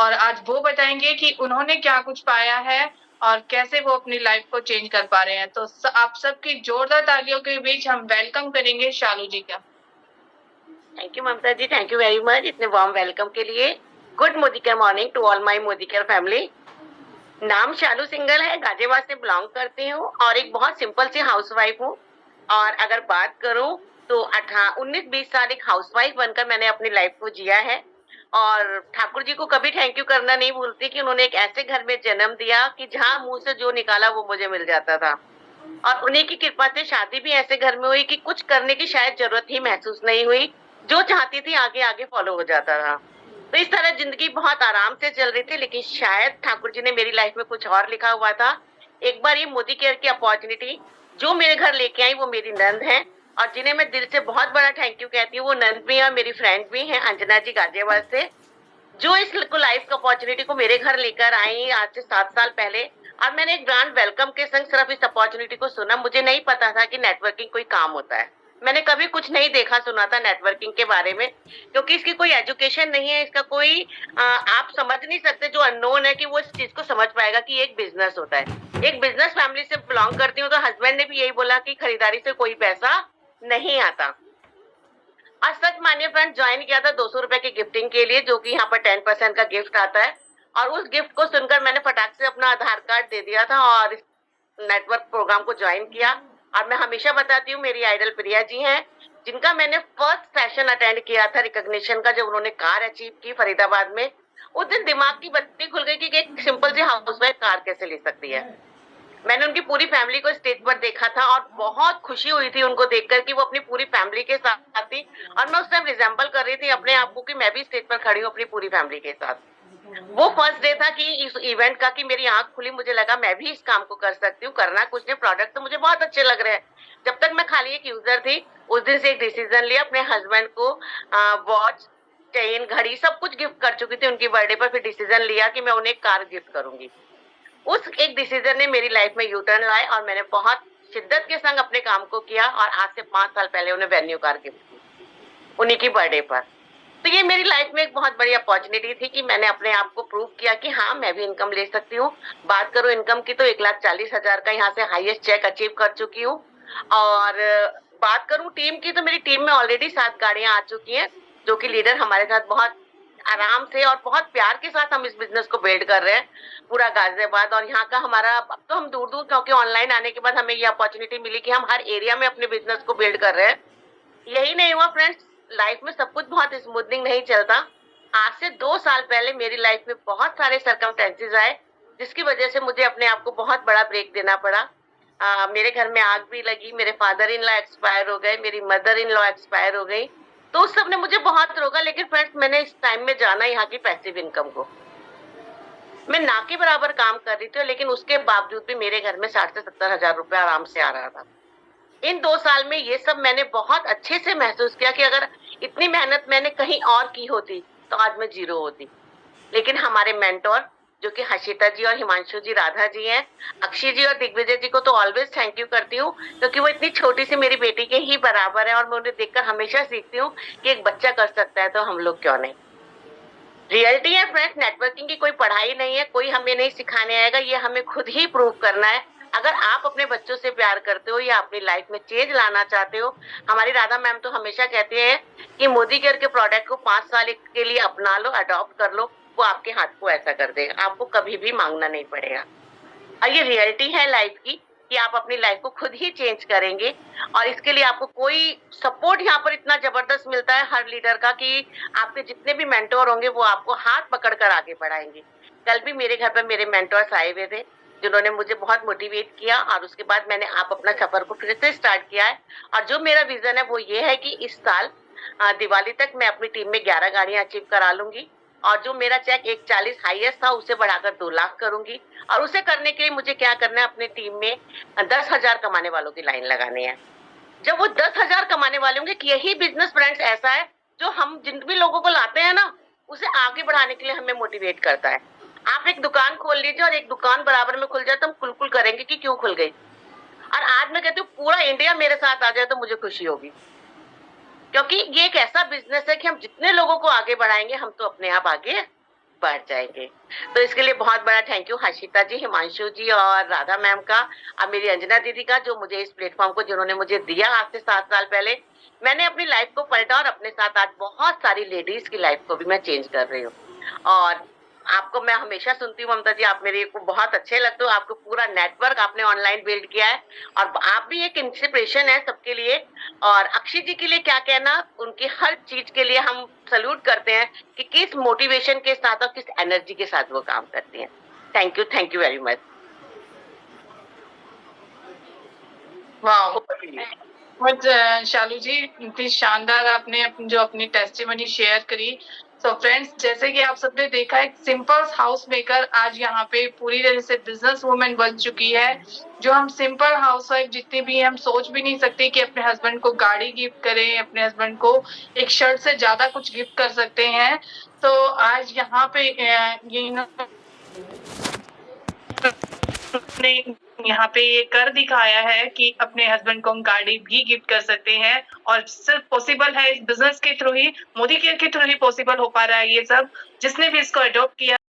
और आज वो बताएँगे कि उन्होंने क्या कुछ पाया है और कैसे वो अपनी लाइफ़ को चेंज कर पा रहे हैं। तो आप सबकी जोरदार तालियों के बीच हम वेलकम करेंगे शालू जी का। Thank you Mamta ji, thank you very much इतने वार्म वेलकम के लिए। गुड मोदिकर मॉर्निंग टू ऑल माय मोदिकर फैमिली। नाम शालू सिंगल है, गाजियाबाद से बिलोंग करती हूँ और एक बहुत सिंपल सी हाउसवाइफ हूँ। और अगर बात करूँ तो 19-20 साल एक हाउसवाइफ बनकर मैंने अपनी लाइफ को जिया है। और ठाकुर जी को कभी थैंक यू करना नहीं भूलती कि उन्होंने एक ऐसे घर में जन्म दिया कि जहाँ मुंह से जो निकाला वो मुझे मिल जाता था। और उन्हीं की कृपा से शादी भी ऐसे घर में हुई कि कुछ करने की शायद जरूरत ही महसूस नहीं हुई। जो चाहती थी आगे आगे फॉलो हो जाता था। तो इस तरह जिंदगी बहुत आराम से चल रही थी, लेकिन शायद ठाकुर जी ने मेरी लाइफ में कुछ और लिखा हुआ था। एक बार ये मोदी केयर की अपॉर्चुनिटी जो मेरे घर लेके आई वो मेरी नंद है। और जिन्हें मैं दिल से बहुत बड़ा थैंक यू कहती हूँ, वो नंद भी है और मेरी फ्रेंड भी है अंजना जी गाजियाबाद से, जो इस लाइफ की अपॉर्चुनिटी को मेरे घर लेकर आई आज से 7 साल पहले। और मैंने एक ग्रांड वेलकम के संग सिर्फ इस अपॉर्चुनिटी को सुना। मुझे नहीं पता था कि नेटवर्किंग कोई काम होता है। मैंने कभी कुछ नहीं देखा सुना था नेटवर्किंग के बारे में, क्योंकि इसकी कोई एजुकेशन नहीं है, इसका कोई आप समझ नहीं सकते। जो अननोन है कि वो इस चीज को समझ पाएगा कि एक बिजनेस होता है। एक बिजनेस फैमिली से बिलोंग करती हूँ, तो हस्बैंड ने भी यही बोला कि खरीदारी से कोई पैसा नहीं आता। आज सच मानिए फ्रेंड, ज्वाइन किया था 200 रुपए की गिफ्टिंग के लिए, जो कि यहाँ पर 10% का गिफ्ट आता है। और उस गिफ्ट को सुनकर मैंने फटाक से अपना आधार कार्ड दे दिया था और इस नेटवर्क प्रोग्राम को ज्वाइन किया। और मैं हमेशा बताती हूँ, मेरी आइडल प्रिया जी हैं, जिनका मैंने फर्स्ट सेशन अटेंड किया था रिकॉग्निशन का, जब उन्होंने कार अचीव की फरीदाबाद में। उस दिन दिमाग की बत्ती खुल गई कि एक सिंपल सी हाउसवाइफ कार कैसे ले सकती है। मैंने उनकी पूरी फैमिली को स्टेज पर देखा था और बहुत खुशी हुई थी उनको देखकर कि वो अपनी पूरी फैमिली के साथ थी। और मैं उस टाइम रिजेंबल कर रही थी अपने आप को कि मैं भी स्टेज पर खड़ी हूँ अपनी पूरी फैमिली के साथ। वो फर्स्ट डे था कि इस इवेंट का, कि मेरी आंख खुली, मुझे लगा मैं भी इस काम को कर सकती हूँ। करना कुछ नहीं, प्रोडक्ट तो मुझे बहुत अच्छे लग रहे हैं। जब तक मैं खाली एक यूजर थी, उस दिन से एक डिसीजन लिया, अपने हस्बैंड को वॉच, चेन, घड़ी सब कुछ गिफ्ट कर चुकी थी उनकी बर्थडे पर। फिर डिसीजन लिया कि मैं उन्हें कार गिफ्ट करूंगी। उस एक डिसीजन ने मेरी लाइफ में यू टर्न लाए और मैंने बहुत शिद्दत के संग अपने काम को किया। और आज से 5 साल पहले उन्हें वेन्यू कार गिफ्ट की, उन्हीं की बर्थडे पर। तो ये मेरी लाइफ में एक बहुत बड़ी अपॉर्चुनिटी थी कि मैंने अपने आप को प्रूव किया कि हाँ, मैं भी इनकम ले सकती हूँ। बात करूँ इनकम की तो 1,40,000 का यहाँ से हाईएस्ट चेक अचीव कर चुकी हूँ। और बात करूँ टीम की, तो मेरी टीम में ऑलरेडी 7 गाड़ियां आ चुकी हैं, जो कि लीडर हमारे साथ बहुत आराम से और बहुत प्यार के साथ हम इस बिजनेस को बिल्ड कर रहे हैं, पूरा गाजियाबाद। और यहाँ का हमारा, अब तो हम दूर दूर, क्योंकि ऑनलाइन आने के बाद हमें ये अपॉर्चुनिटी मिली कि हम हर एरिया में अपने बिजनेस को बिल्ड कर रहे हैं। यही नहीं हुआ फ्रेंड्स, लाइफ में सब कुछ बहुत स्मूथनिंग नहीं चलता। आज से 2 साल पहले मेरी लाइफ में बहुत सारे सरकमस्टेंसेस आए, जिसकी वजह से मुझे अपने आप को बहुत बड़ा ब्रेक देना पड़ा। मेरे घर में आग भी लगी, मेरे फादर इन लॉ एक्सपायर हो गए, मेरी मदर इन लॉ एक्सपायर हो गई। तो उस सब ने मुझे बहुत रोका। लेकिन फ्रेंड्स, मैंने इस टाइम में जाना यहाँ की पैसिव इनकम को। मैं ना के बराबर काम कर रही थी, लेकिन उसके बावजूद भी मेरे घर में 60 से 70 हजार रुपए आराम से आ रहा था। इन 2 साल में ये सब मैंने बहुत अच्छे से महसूस किया कि अगर इतनी मेहनत मैंने कहीं और की होती तो आज मैं जीरो होती। लेकिन हमारे मेंटोर, जो कि हर्षिता जी और हिमांशु जी, राधा जी हैं, अक्षय जी और दिग्विजय जी को तो ऑलवेज थैंक यू करती हूँ, क्योंकि वो इतनी छोटी सी मेरी बेटी के ही बराबर है। और मैं उन्हें देखकर हमेशा सीखती हूँ कि एक बच्चा कर सकता है तो हम लोग क्यों नहीं। रियलिटी है फ्रेंड्स, नेटवर्किंग की कोई पढ़ाई नहीं है, कोई हमें नहीं सिखाने आएगा, ये हमें खुद ही प्रूव करना है। अगर आप अपने बच्चों से प्यार करते हो या अपनी लाइफ में चेंज लाना चाहते हो, हमारी राधा मैम तो हमेशा कहती है कि मोदी केयर के प्रोडक्ट को 5 साल के लिए अपना लो, अडॉप्ट कर लो, वो आपके हाथ को ऐसा कर देगा, आपको कभी भी मांगना नहीं पड़ेगा। और ये रियलिटी है लाइफ की, कि आप अपनी लाइफ को खुद ही चेंज करेंगे। और इसके लिए आपको कोई सपोर्ट यहाँ पर इतना जबरदस्त मिलता है हर लीडर का, कि आपके जितने भी मेंटोर होंगे वो आपको हाथ पकड़कर आगे बढ़ाएंगे। कल भी मेरे घर पर मेरे मेंटोर्स आए हुए थे, जिन्होंने मुझे बहुत मोटिवेट किया। और उसके बाद मैंने आप अपना सफर को फिर से स्टार्ट किया है। और जो मेरा विजन है वो ये है कि इस साल दिवाली तक मैं अपनी टीम में 11 गाड़ियां अचीव करा लूंगी। और जो मेरा चेक 1,40 हाईएस्ट था, उसे बढ़ाकर 2 लाख करूंगी। और उसे करने के लिए मुझे क्या करना है, अपनी टीम में 10,000 कमाने वालों की लाइन लगानी है। जब वो 10,000 कमाने वाले होंगे, कि यही बिजनेस फ्रेंड्स ऐसा है जो हम जिन भी लोगों को लाते हैं ना, उसे आगे बढ़ाने के लिए हमें मोटिवेट करता है। आप एक दुकान खोल लीजिए और एक दुकान बराबर में खुल जाए तो हम कुलकुल करेंगे कि क्यों खुल गई। और आज मैं कहती हूँ पूरा इंडिया मेरे साथ आ जाए तो मुझे खुशी होगी, क्योंकि ये एक ऐसा बिजनेस है कि हम जितने लोगों को आगे बढ़ाएंगे हम तो अपने आप आगे बढ़ जाएंगे। तो इसके लिए बहुत बड़ा थैंक यू हर्षिता जी, हिमांशु जी और राधा मैम का, और मेरी अंजना दीदी का, जो मुझे इस प्लेटफॉर्म को जिन्होंने मुझे दिया आज से 7 साल पहले। मैंने अपनी लाइफ को पलटा और अपने साथ आज बहुत सारी लेडीज की लाइफ को भी मैं चेंज कर रही हूँ। और आपको मैं हमेशा सुनती हूँ ममता जी, आप मेरे को बहुत अच्छे लगते हो, आपको पूरा नेटवर्क आपने ऑनलाइन बिल्ड किया है और आप भी एक इंस्पिरेशन है सबके लिए। और अक्षय जी के लिए क्या कहना, उनकी हर चीज के लिए हम सल्यूट करते हैं कि किस मोटिवेशन के साथ और किस एनर्जी के साथ वो काम करती हैं। Thank you very much. वाह, बट शालू जी, इतनी शानदार आपने जो अपनी टेस्टिमनी शेयर करी। तो फ्रेंड्स, जैसे कि आप सबने देखा, एक सिंपल हाउस मेकर आज यहाँ पे पूरी तरह से बिजनेस वुमेन बन चुकी है। जो हम सिंपल हाउस वाइफ जितने भी हैं, हम सोच भी नहीं सकते कि अपने हस्बैंड को गाड़ी गिफ्ट करें, अपने हस्बैंड को एक शर्ट से ज्यादा कुछ गिफ्ट कर सकते हैं। तो आज यहाँ पे ये ने यहाँ पे ये कर दिखाया है कि अपने हस्बैंड को हम गाड़ी भी गिफ्ट कर सकते हैं, और सिर्फ पॉसिबल है इस बिजनेस के थ्रू ही, मोदी केयर के थ्रू ही पॉसिबल हो पा रहा है ये सब। जिसने भी इसको अडॉप्ट किया